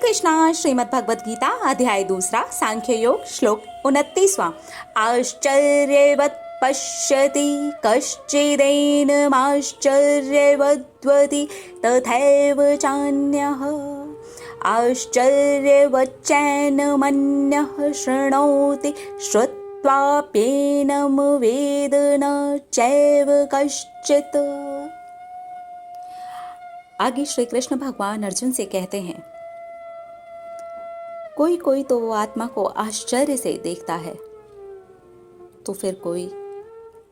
कृष्णा श्रीमद् भगवद गीता अध्याय 2 सांख्य योग श्लोक 29वां। आश्चर्यवत् पश्यति कश्चिदेनमाश्चर्यवद्वति तथैव चान्यः आश्चर्यवच्चैनमन्यः शृणोति श्रुत्वाप्येनं वेद न चैव कश्चित्। आगे श्री कृष्ण भगवान अर्जुन से कहते हैं, कोई कोई तो वो आत्मा को आश्चर्य से देखता है, तो फिर कोई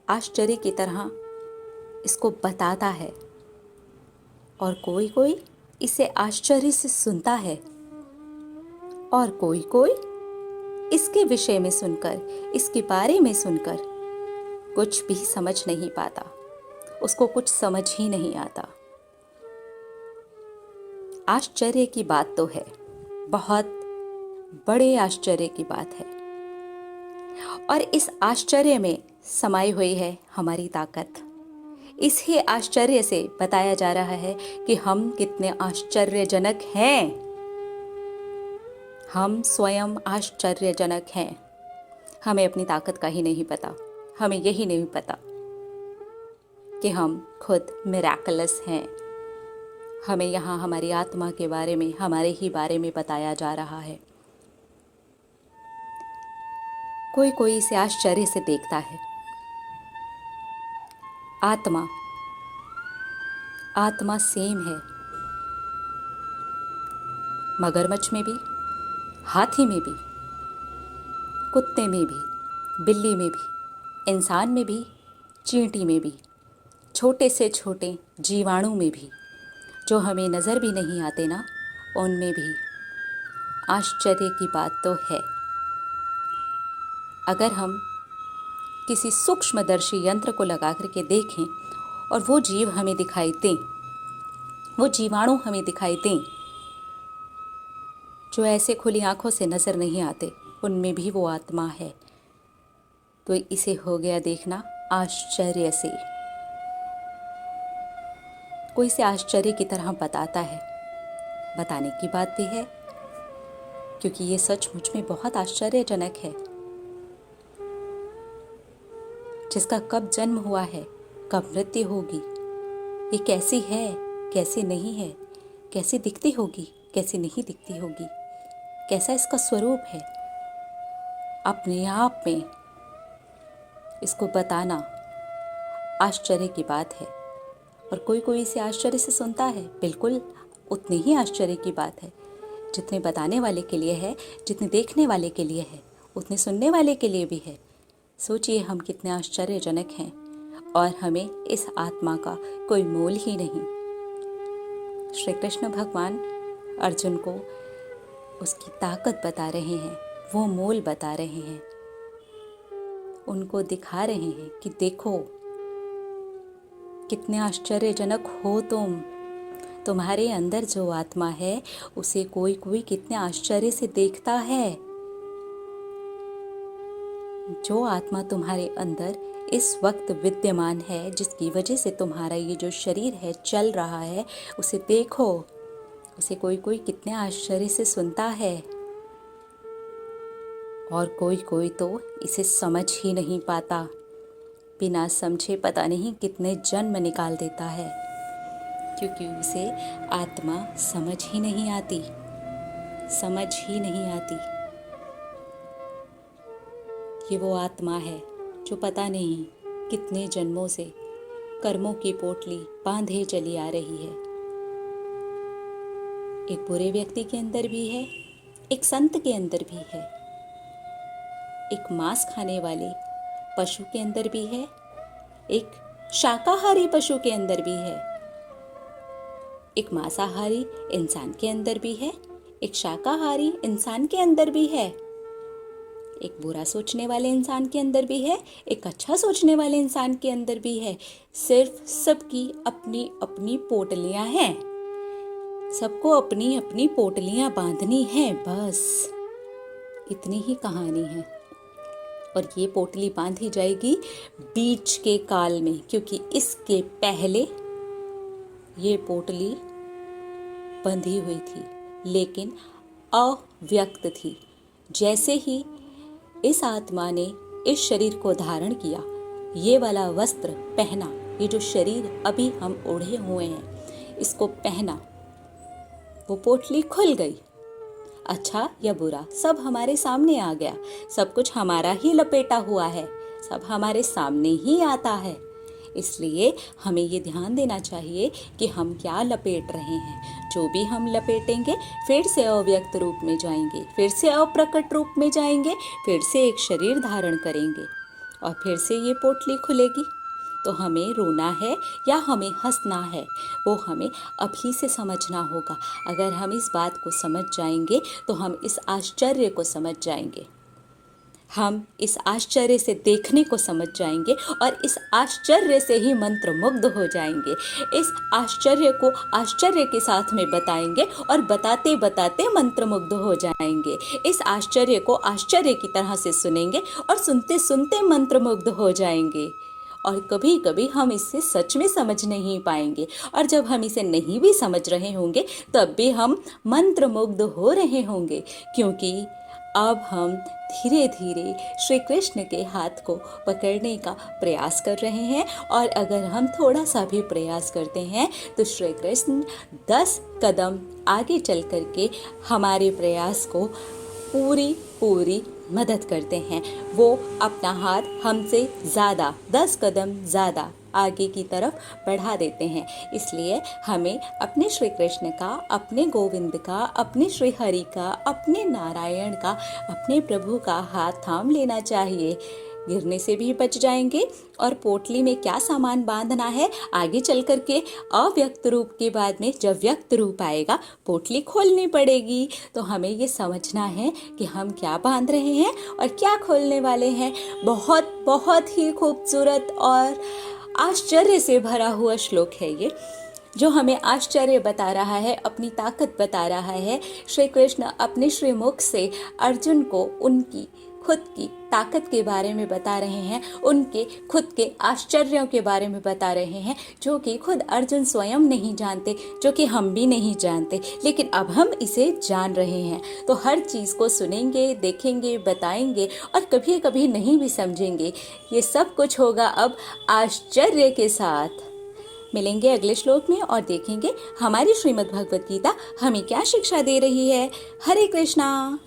आश्चर्य की तरह इसको बताता है, और कोई कोई इसे आश्चर्य से सुनता है, और कोई कोई इसके विषय में सुनकर, इसके बारे में सुनकर कुछ भी समझ नहीं पाता, उसको कुछ समझ ही नहीं आता। आश्चर्य की बात तो है, बहुत बड़े आश्चर्य की बात है, और इस आश्चर्य में समाई हुई है हमारी ताकत। इसी आश्चर्य से बताया जा रहा है कि हम कितने आश्चर्यजनक हैं। हम स्वयं आश्चर्यजनक हैं। हमें अपनी ताकत का ही नहीं पता। हमें यही नहीं पता कि हम खुद मिरेकलस हैं। हमें यहाँ हमारी आत्मा के बारे में, हमारे ही बारे में बताया जा रहा है। कोई कोई इसे आश्चर्य से देखता है। आत्मा सेम है, मगरमच्छ में भी, हाथी में भी, कुत्ते में भी, बिल्ली में भी, इंसान में भी, चींटी में भी, छोटे से छोटे जीवाणु में भी, जो हमें नज़र भी नहीं आते ना, उनमें भी आश्चर्य की बात तो है। अगर हम किसी सूक्ष्मदर्शी यंत्र को लगा करके देखें और वो जीव हमें दिखाई दें, वो जीवाणु हमें दिखाई दें जो ऐसे खुली आंखों से नज़र नहीं आते, उनमें भी वो आत्मा है। तो इसे हो गया देखना आश्चर्य से। कोई इसे आश्चर्य की तरह बताता है। बताने की बात भी है, क्योंकि ये सचमुच में बहुत आश्चर्यजनक है। जिसका कब जन्म हुआ है, कब मृत्यु होगी, ये कैसी है, कैसी नहीं है, कैसी दिखती होगी, कैसी नहीं दिखती होगी, कैसा इसका स्वरूप है, अपने आप में इसको बताना आश्चर्य की बात है। और कोई कोई इसे आश्चर्य से सुनता है। बिल्कुल उतनी ही आश्चर्य की बात है जितने बताने वाले के लिए है, जितने देखने वाले के लिए है, उतने सुनने वाले के लिए भी है। सोचिए हम कितने आश्चर्यजनक हैं, और हमें इस आत्मा का कोई मोल ही नहीं। श्री कृष्ण भगवान अर्जुन को उसकी ताकत बता रहे हैं, वो मोल बता रहे हैं, उनको दिखा रहे हैं कि देखो कितने आश्चर्यजनक हो तुम। तुम्हारे अंदर जो आत्मा है उसे कोई कोई कितने आश्चर्य से देखता है। जो आत्मा तुम्हारे अंदर इस वक्त विद्यमान है, जिसकी वजह से तुम्हारा ये जो शरीर है चल रहा है, उसे देखो, उसे कोई कोई कितने आश्चर्य से सुनता है, और कोई कोई तो इसे समझ ही नहीं पाता। बिना समझे पता नहीं कितने जन्म निकाल देता है, क्योंकि उसे आत्मा समझ ही नहीं आती, समझ ही नहीं आती। ये वो आत्मा है जो पता नहीं कितने जन्मों से कर्मों की पोटली बांधे चली आ रही है। एक बुरे व्यक्ति के अंदर भी है, एक संत के अंदर भी है, एक मांस खाने वाले पशु के अंदर भी है, एक शाकाहारी पशु के अंदर भी है, एक मांसाहारी इंसान के अंदर भी है, एक शाकाहारी इंसान के अंदर भी है, एक बुरा सोचने वाले इंसान के अंदर भी है, एक अच्छा सोचने वाले इंसान के अंदर भी है। सिर्फ सबकी अपनी अपनी पोटलियां हैं, सबको अपनी अपनी पोटलियां बांधनी हैं, बस इतनी ही कहानी है। और ये पोटली बांधी जाएगी बीच के काल में, क्योंकि इसके पहले ये पोटली बंधी हुई थी, लेकिन अव्यक्त थी। जैसे ही इस आत्मा ने इस शरीर को धारण किया, ये वाला वस्त्र पहना, ये जो शरीर अभी हम ओढ़े हुए हैं, इसको पहना, वो पोटली खुल गई। अच्छा या बुरा सब हमारे सामने आ गया, सब कुछ हमारा ही लपेटा हुआ है, सब हमारे सामने ही आता है। इसलिए हमें ये ध्यान देना चाहिए कि हम क्या लपेट रहे हैं। जो भी हम लपेटेंगे फिर से अव्यक्त रूप में जाएंगे, फिर से अप्रकट रूप में जाएंगे, फिर से एक शरीर धारण करेंगे और फिर से ये पोटली खुलेगी। तो हमें रोना है या हमें हंसना है, वो हमें अभी से समझना होगा। अगर हम इस बात को समझ जाएंगे तो हम इस आश्चर्य को समझ जाएंगे, हम इस आश्चर्य से देखने को समझ जाएंगे और इस आश्चर्य से ही मंत्रमुग्ध हो जाएंगे। इस आश्चर्य को आश्चर्य के साथ में बताएंगे और बताते बताते मंत्रमुग्ध हो जाएंगे। इस आश्चर्य को आश्चर्य की तरह से सुनेंगे और सुनते सुनते मंत्रमुग्ध हो जाएंगे। और कभी कभी हम इससे सच में समझ नहीं पाएंगे, और जब हम इसे नहीं भी समझ रहे होंगे तब भी हम मंत्रमुग्ध हो रहे होंगे, क्योंकि अब हम धीरे धीरे श्री कृष्ण के हाथ को पकड़ने का प्रयास कर रहे हैं। और अगर हम थोड़ा सा भी प्रयास करते हैं तो श्री कृष्ण 10 कदम आगे चल करके हमारे प्रयास को पूरी मदद करते हैं। वो अपना हाथ हमसे ज़्यादा 10 कदम ज़्यादा आगे की तरफ बढ़ा देते हैं। इसलिए हमें अपने श्री कृष्ण का, अपने गोविंद का, अपने श्री हरि का, अपने नारायण का, अपने प्रभु का हाथ थाम लेना चाहिए। गिरने से भी बच जाएंगे। और पोटली में क्या सामान बांधना है, आगे चल करके अव्यक्त रूप के बाद में जब व्यक्त रूप आएगा पोटली खोलनी पड़ेगी। तो हमें ये समझना है कि हम क्या बांध रहे हैं और क्या खोलने वाले हैं। बहुत बहुत ही खूबसूरत और आश्चर्य से भरा हुआ श्लोक है ये, जो हमें आश्चर्य बता रहा है, अपनी ताकत बता रहा है। श्री कृष्ण अपने श्रीमुख से अर्जुन को उनकी खुद की ताकत के बारे में बता रहे हैं, उनके खुद के आश्चर्यों के बारे में बता रहे हैं, जो कि खुद अर्जुन स्वयं नहीं जानते, जो कि हम भी नहीं जानते, लेकिन अब हम इसे जान रहे हैं। तो हर चीज़ को सुनेंगे, देखेंगे, बताएंगे और कभी कभी नहीं भी समझेंगे। ये सब कुछ होगा अब आश्चर्य के साथ। मिलेंगे अगले श्लोक में और देखेंगे हमारी श्रीमद् भगवत गीता हमें क्या शिक्षा दे रही है। हरे कृष्णा।